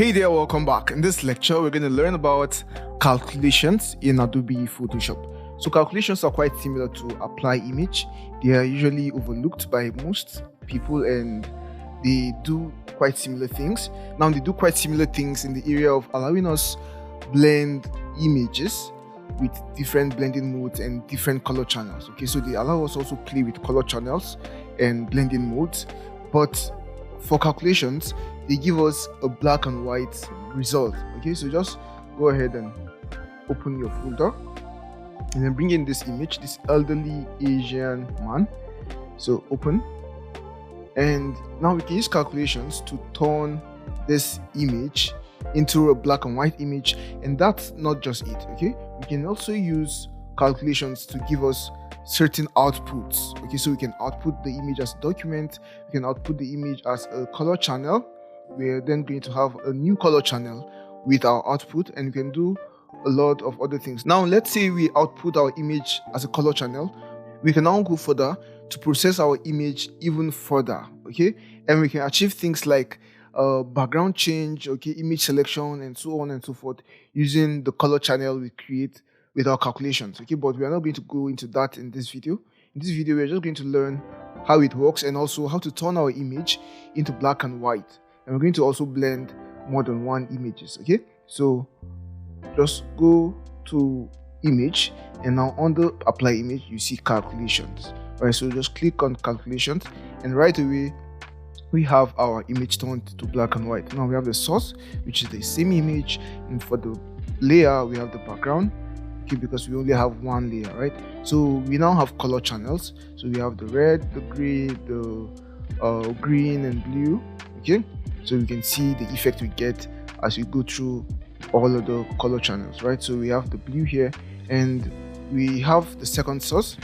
Hey there, welcome back. In this lecture, we're going to learn about calculations in Adobe Photoshop. So calculations are quite similar to apply image. They are usually overlooked by most people and they do quite similar things. Now they do quite similar things in the area of allowing us blend images with different blending modes and different color channels. Okay, so they allow us also play with color channels and blending modes. But for calculations, they give us a black and white result. Okay, so just go ahead and open your folder and then bring in this image, this elderly Asian man. So open, and now we can use calculations to turn this image into a black and white image. And that's not just it. Okay, we can also use calculations to give us certain outputs. Okay, so we can output the image as a document, we can output the image as a color channel. We're then going to have a new color channel with our output, and we can do a lot of other things. Now let's say we output our image as a color channel. We can now go further to process our image even further. Okay, and we can achieve things like background change, okay, image selection, and so on and so forth, using the color channel we create with our calculations. Okay, but we are not going to go into that in this video. In this video, we're just going to learn how it works and also how to turn our image into black and white. And we're going to also blend more than one images. Okay, so just go to image, and now under apply image you see calculations. All right, so just click on calculations, and right away we have our image turned to black and white. Now we have the source, which is the same image, and for the layer we have the background. Okay, because we only have one layer, right? So we now have color channels. So we have the red, the gray, the green and blue. Okay, so we can see the effect we get as we go through all of the color channels, right? So we have the blue here, and we have the second source,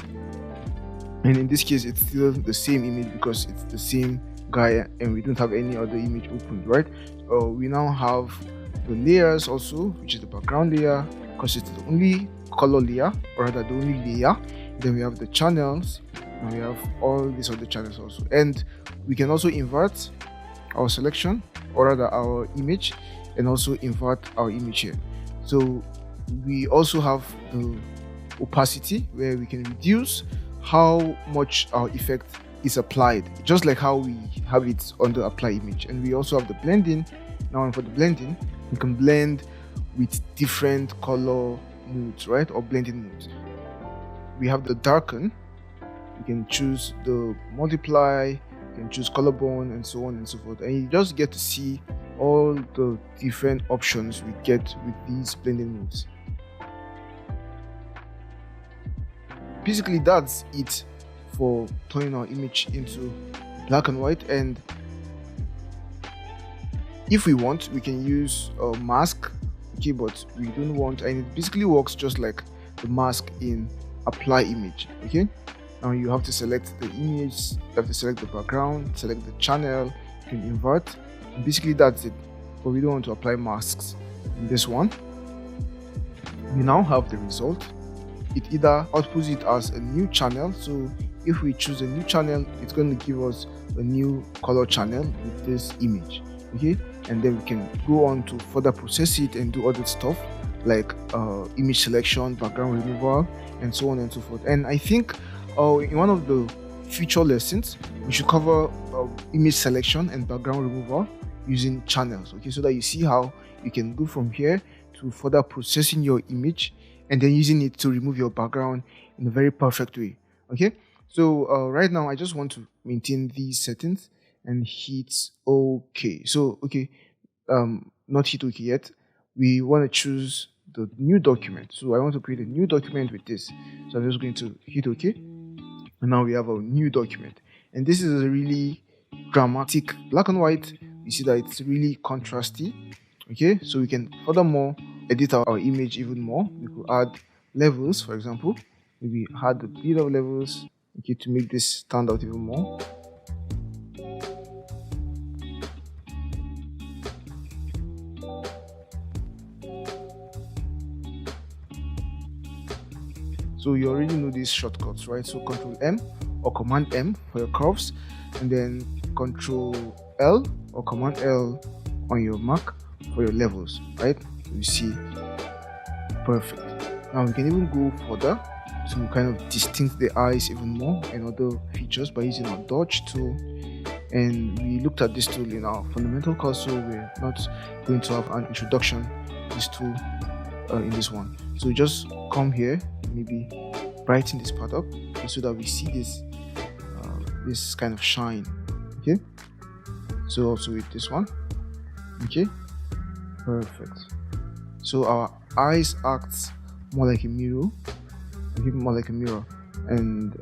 and in this case it's still the same image because it's the same guy and we don't have any other image opened, right? We now have the layers also, which is the background layer because it's the only color layer, or rather the only layer. Then we have the channels, and we have all these other channels also, and we can also invert our selection, or rather our image, and also invert our image here. So we also have the opacity, where we can reduce how much our effect is applied, just like how we have it on the apply image. And we also have the blending. Now for the blending, we can blend with different color modes, right, or blending modes. We have the darken, you can choose the multiply, you can choose color bond, and so on and so forth, and you just get to see all the different options we get with these blending modes. Basically that's it for turning our image into black and white. And if we want, we can use a mask, okay, but we don't want, and it basically works just like the mask in apply image. Okay, now you have to select the image, you have to select the background, select the channel, you can invert, and basically that's it. But we don't want to apply masks in this one. We now have the result. It either outputs it as a new channel, so if we choose a new channel, it's going to give us a new color channel with this image. Okay, and then we can go on to further process it and do other stuff like image selection, background removal, and so on and so forth. And I think in one of the future lessons we should cover image selection and background removal using channels. Okay, so that you see how you can go from here to further processing your image and then using it to remove your background in a very perfect way. Okay, so right now I just want to maintain these settings and hit OK. So okay, not hit OK yet. We want to choose the new document. So I want to create a new document with this. So I'm just going to hit OK, and now we have a new document. And this is a really dramatic black and white. You see that it's really contrasty. Okay, so we can furthermore edit our image even more. We could add levels, for example. Maybe add a bit of levels, okay, to make this stand out even more. So you already know these shortcuts, right? So Control M or Command M for your curves, and then Control L or Command L on your Mac for your levels, right? So you see, perfect. Now we can even go further to kind of distinct the eyes even more and other features by using our dodge tool. And we looked at this tool in our fundamental course, so we're not going to have an introduction to this tool in this one. So just come here, maybe brighten this part up so that we see this kind of shine. Okay, so also with this one. Okay, perfect. So our eyes act more like a mirror, and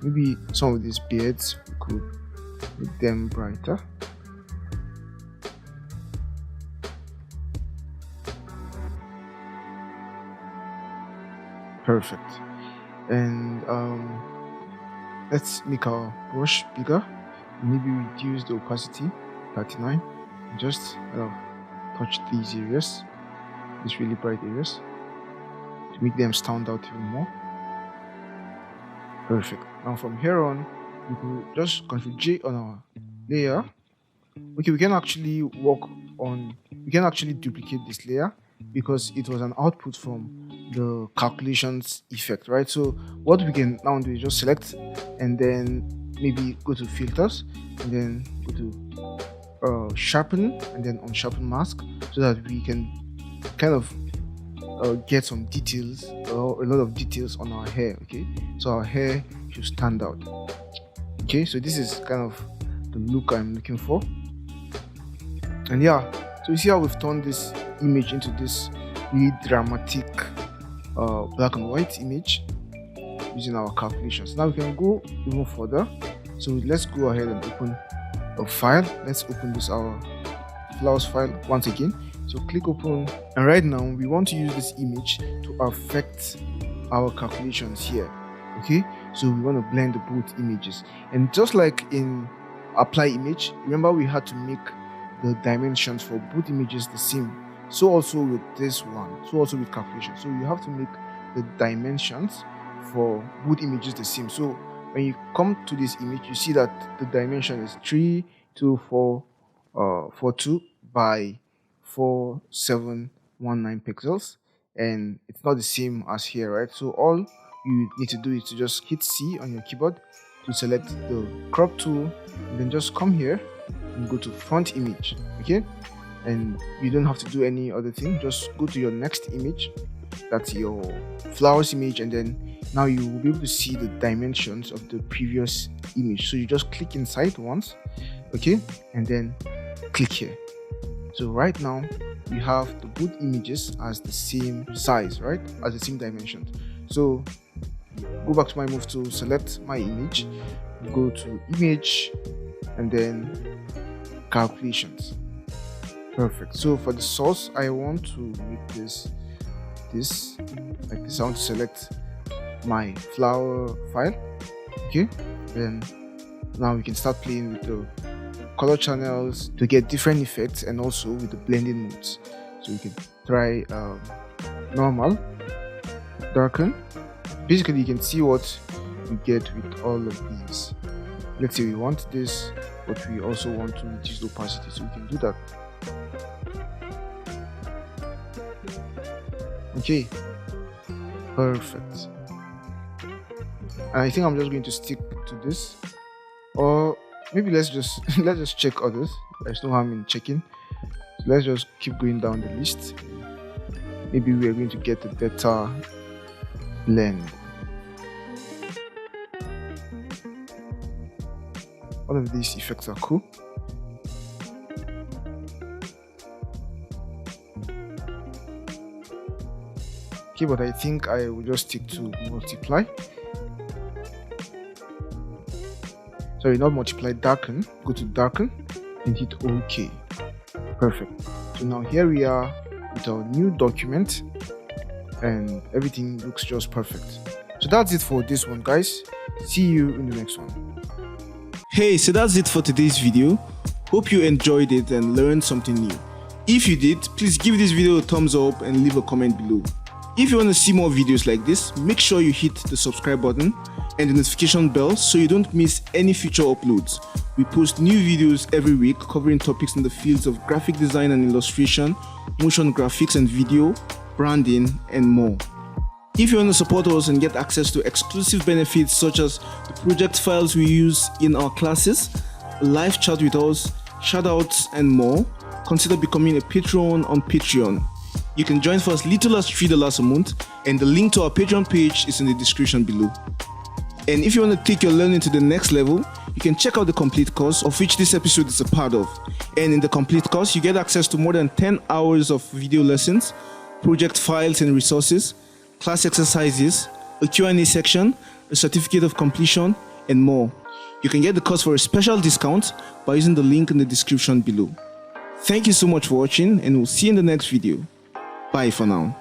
maybe some of these beards we could make them brighter. Perfect. And let's make our brush bigger. Maybe reduce the opacity 39. Just touch these areas, these really bright areas, to make them stand out even more. Perfect. Now from here on, we can just Ctrl J on our layer. Okay, we can actually duplicate this layer because it was an output from the calculations effect, right? So what we can now do is just select and then maybe go to filters and then go to sharpen and then unsharpen mask, so that we can kind of get some details or a lot of details on our hair. Okay, so our hair should stand out. Okay, so this is kind of the look I'm looking for. And yeah, so you see how we've turned this image into this really dramatic black and white image using our calculations. Now we can go even further. So let's go ahead and open a file. Let's open this our flowers file once again. So click open, and right now we want to use this image to affect our calculations here. Okay, so we want to blend the both images, and just like in apply image, remember we had to make the dimensions for both images the same. So also with this one, so also with calculation, so you have to make the dimensions for both images the same. So when you come to this image, you see that the dimension is 32442 by 4719 pixels, and it's not the same as here, right? So all you need to do is to just hit C on your keyboard to select the crop tool, and then just come here and go to front image. Okay, and you don't have to do any other thing, just go to your next image, that's your flowers image, and then now you will be able to see the dimensions of the previous image. So you just click inside once, okay, and then click here. So right now we have the both images as the same size, right, as the same dimensions. So go back to my move tool, select my image, go to image, and then calculations. Perfect. So for the source, I want to make this like this. I want to select my flower file. Okay, then now we can start playing with the color channels to get different effects, and also with the blending modes. So we can try normal, darken. Basically, you can see what we get with all of these. Let's say we want this, but we also want to reduce the opacity, so we can do that. Okay, perfect. And I think I'm just going to stick to this, or maybe let's just check others. There's no harm in checking. So let's just keep going down the list. Maybe we are going to get a better blend. All of these effects are cool. Okay, but I think I will just stick to multiply. Sorry, not multiply, darken. Go to darken and hit OK. Perfect. So now here we are with our new document, and everything looks just perfect. So that's it for this one, guys. See you in the next one. Hey, so that's it for today's video. Hope you enjoyed it and learned something new. If you did, please give this video a thumbs up and leave a comment below. If you want to see more videos like this, make sure you hit the subscribe button and the notification bell so you don't miss any future uploads. We post new videos every week covering topics in the fields of graphic design and illustration, motion graphics and video, branding, and more. If you want to support us and get access to exclusive benefits such as the project files we use in our classes, live chat with us, shoutouts, and more, consider becoming a patron on Patreon. You can join for as little as $3 a month, and the link to our Patreon page is in the description below. And if you want to take your learning to the next level, you can check out the complete course, of which this episode is a part of. And in the complete course, you get access to more than 10 hours of video lessons, project files and resources, class exercises, a Q&A section, a certificate of completion, and more. You can get the course for a special discount by using the link in the description below. Thank you so much for watching, and we'll see you in the next video. Bye for now.